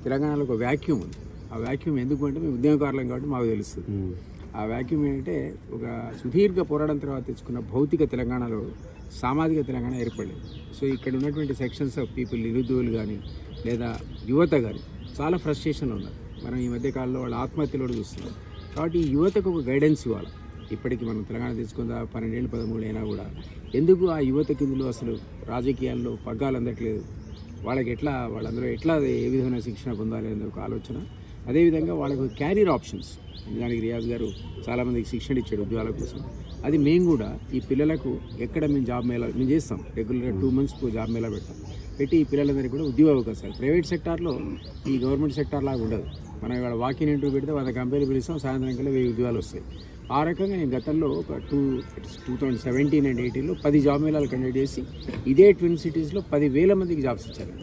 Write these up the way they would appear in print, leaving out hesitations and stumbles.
తెలంగాణలో ఒక వ్యాక్యూమ్ ఉంది. ఆ వ్యాక్యూమ్ ఎందుకు అంటే మేము ఉద్యమకారులం కాబట్టి మాకు తెలుస్తుంది. ఆ వ్యాక్యూమ్ ఏంటంటే ఒక సుదీర్ఘ పోరాటం తర్వాత తెచ్చుకున్న భౌతిక తెలంగాణలో సామాజిక తెలంగాణ ఏర్పడలేదు. సో ఇక్కడ ఉన్నటువంటి సెక్షన్స్ ఆఫ్ పీపుల్, నిరుద్యోగులు కానీ లేదా యువత కానీ చాలా ఫ్రస్ట్రేషన్లో ఉన్నారు. మనం ఈ మధ్య కాలంలో వాళ్ళ ఆత్మహత్యలు కూడా చూస్తున్నాం. కాబట్టి ఈ యువతకు ఒక గైడెన్స్ ఇవ్వాలి. ఇప్పటికీ మనం తెలంగాణ తీసుకుందా 12 ఏళ్ళు 13 అయినా కూడా ఎందుకు ఆ యువత కిందలో అసలు రాజకీయాల్లో పగ్గాలు అందట్లేదు, వాళ్ళకి ఎట్లా వాళ్ళందరూ ఎట్లా ఏ విధమైన శిక్షణ పొందాలి అనే ఒక ఆలోచన. అదేవిధంగా వాళ్ళకు క్యారియర్ ఆప్షన్స్, దానికి రియాజ్ గారు చాలామందికి శిక్షణ ఇచ్చాడు ఉద్యోగాల కోసం. అది మేము కూడా ఈ పిల్లలకు ఎక్కడ మేము జాబ్ మేళా మేము చేస్తాం, రెగ్యులర్గా 2 months జాబ్ మేళా పెట్టి ఈ పిల్లలందరికీ కూడా ఉద్యోగ అవకాశాలు. ప్రైవేట్ సెక్టార్లో ఈ గవర్నమెంట్ సెక్టార్ లాగా ఉండదు. మనం ఇక్కడ వాకిన్ ఇంటర్వ్యూ పెడితే 100 కంపెనీలు పిలుస్తాం, సాయంత్రం కల్లా 1000 ఉద్యోగాలు వస్తాయి. ఆ రకంగా నేను గతంలో ఒక 2017 and 18లో 10 జాబ్ మేళాలు కండక్ట్ చేసి ఇదే ట్విన్ సిటీస్లో 10,000 మందికి జాబ్స్ ఇచ్చారు.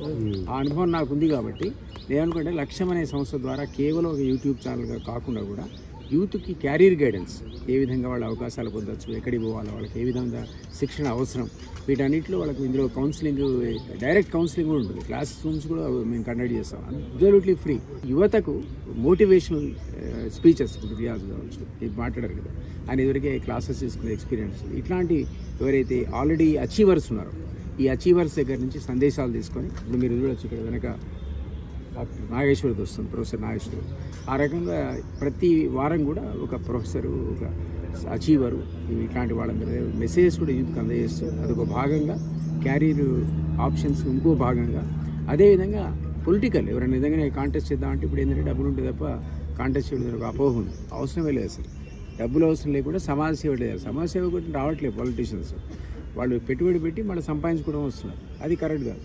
ఆ అనుభవం నాకు ఉంది కాబట్టి నేను అనుకుంటే లక్ష్యం అనే సంస్థ ద్వారా కేవలం ఒక యూట్యూబ్ ఛానల్గా కాకుండా కూడా యూత్కి క్యారియర్ గైడెన్స్, ఏ విధంగా వాళ్ళ అవకాశాలు పొందొచ్చు, ఎక్కడికి పోవాలి, వాళ్ళకి ఏ విధంగా శిక్షణ అవసరం, వీటన్నిటిలో వాళ్ళకి ఇందులో కౌన్సిలింగ్, డైరెక్ట్ కౌన్సిలింగ్ కూడా ఉంటుంది. క్లాస్ రూమ్స్ కూడా మేము కండక్ట్ చేస్తాం, అబ్జల్యూట్లీ ఫ్రీ. యువతకు మోటివేషనల్ స్పీచెస్ రియాజ్ కావచ్చు, ఇది మాట్లాడారు కదా, ఆయన ఇదివరకే క్లాసెస్ తీసుకునే ఎక్స్పీరియన్స్. ఇట్లాంటి ఎవరైతే ఆల్రెడీ అచీవర్స్ ఉన్నారో ఈ అచీవర్స్ దగ్గర నుంచి సందేశాలు తీసుకొని, ఇప్పుడు మీరు చూడొచ్చు ఇక్కడ వెనక డాక్టర్ నాగేశ్వరది వస్తుంది, ప్రొఫెసర్ నాగేశ్వర్. ఆ రకంగా ప్రతి వారం కూడా ఒక ప్రొఫెసరు, ఒక అచీవరు, ఇట్లాంటి వాళ్ళందరూ మెసేజెస్ కూడా యూత్కి అందజేస్తూ అదొక భాగంగా క్యారియర్ ఆప్షన్స్ ఇంకో భాగంగా. అదేవిధంగా పొలిటికల్ ఎవరైనా నిజంగానే కాంటెస్ట్ చేద్దామంటే ఇప్పుడు ఏంటంటే డబ్బులు ఉంటే తప్ప కాంటెస్ట్ చేయడం ఒక అపోహ ఉంది. అవసరమే లేదు అసలు, డబ్బులు అవసరం లేకుండా సమాజ సేవ లేదు. సమాజ సేవ కూడా రావట్లేదు పొలిటీషియన్స్. వాళ్ళు పెట్టుబడి పెట్టి మళ్ళీ సంపాదించుకోవడం వస్తున్నారు, అది కరెక్ట్ కాదు.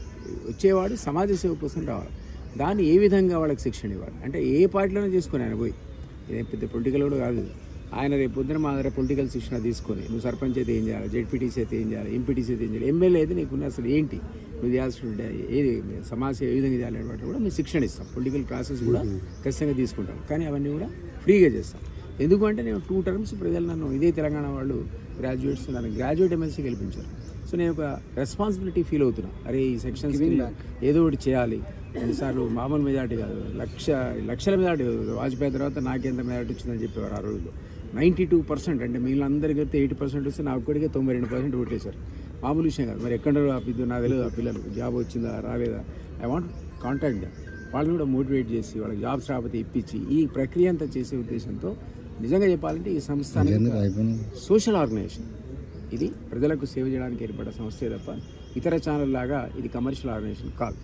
వచ్చేవాడు సమాజ సేవ కోసం రావాలి. దాన్ని ఏ విధంగా వాళ్ళకి శిక్షణ ఇవ్వాలి అంటే ఏ పార్టీలోనే తీసుకొని ఆయన పోయి, ఇదేం పెద్ద పొలిటికల్ కూడా కాదు. ఆయన రేపు పొద్దున మా దగ్గర పొలిటికల్ శిక్షణ తీసుకొని నువ్వు సర్పంచ్ అయితే ఏం చేయాలి, జెడ్పీటీసీ అయితే ఏం చేయాలి, ఎంపీటీసీ అయితే ఏం చేయాలి, ఎమ్మెల్యే అయితే నీకున్న అసలు ఏంటి, నువ్వు చేయాల్సిన ఏది సమాజ ఏ విధంగా చేయాలి వాటి కూడా మేము శిక్షణ ఇస్తాం. పొలిటికల్ క్లాసెస్ కూడా ఖచ్చితంగా తీసుకుంటాం, కానీ అవన్నీ కూడా ఫ్రీగా చేస్తాం. ఎందుకంటే నేను 2 terms ప్రజలు నన్ను ఇదే తెలంగాణ వాళ్ళు గ్రాడ్యుయేట్స్ నన్ను గ్రాడ్యుయేట్ ఎమ్మెల్సీ గెలిపించారు. సో నేను ఒక రెస్పాన్సిబిలిటీ ఫీల్ అవుతున్నా, అరే ఈ సెక్షన్స్ ఏదో ఒకటి చేయాలి. ఎన్నిసార్లు మామూలు మెజార్టీ కాదు, లక్షల మెజార్టీ. వాజ్పేయి తర్వాత నాకెంత మెజార్టీ వచ్చిందని చెప్పేవారు ఆ రోజుల్లో. 92% అంటే మిగిలినందరికీ అయితే 80% వస్తే నాకు కూడా 92% ఓట్లేశారు. మామూలు విషయం కాదు. మరి ఎక్కడ నాకు తెలియదు ఆ పిల్లలు జాబ్ వచ్చిందా రాలేదా, ఐ వాంట్ కాంటాక్ట్ దెమ్. వాళ్ళని కూడా మోటివేట్ చేసి వాళ్ళకి జాబ్స్ రాకపోతే ఇప్పించి ఈ ప్రక్రియ అంతా చేసే ఉద్దేశంతో నిజంగా చెప్పాలంటే ఈ సంస్థ సోషల్ ఆర్గనైజేషన్. ఇది ప్రజలకు సేవ చేయడానికి ఏర్పడ్డ సంస్థే తప్ప ఇతర ఛానల్ లాగా ఇది కమర్షియల్ ఆర్గనైజేషన్ కాదు.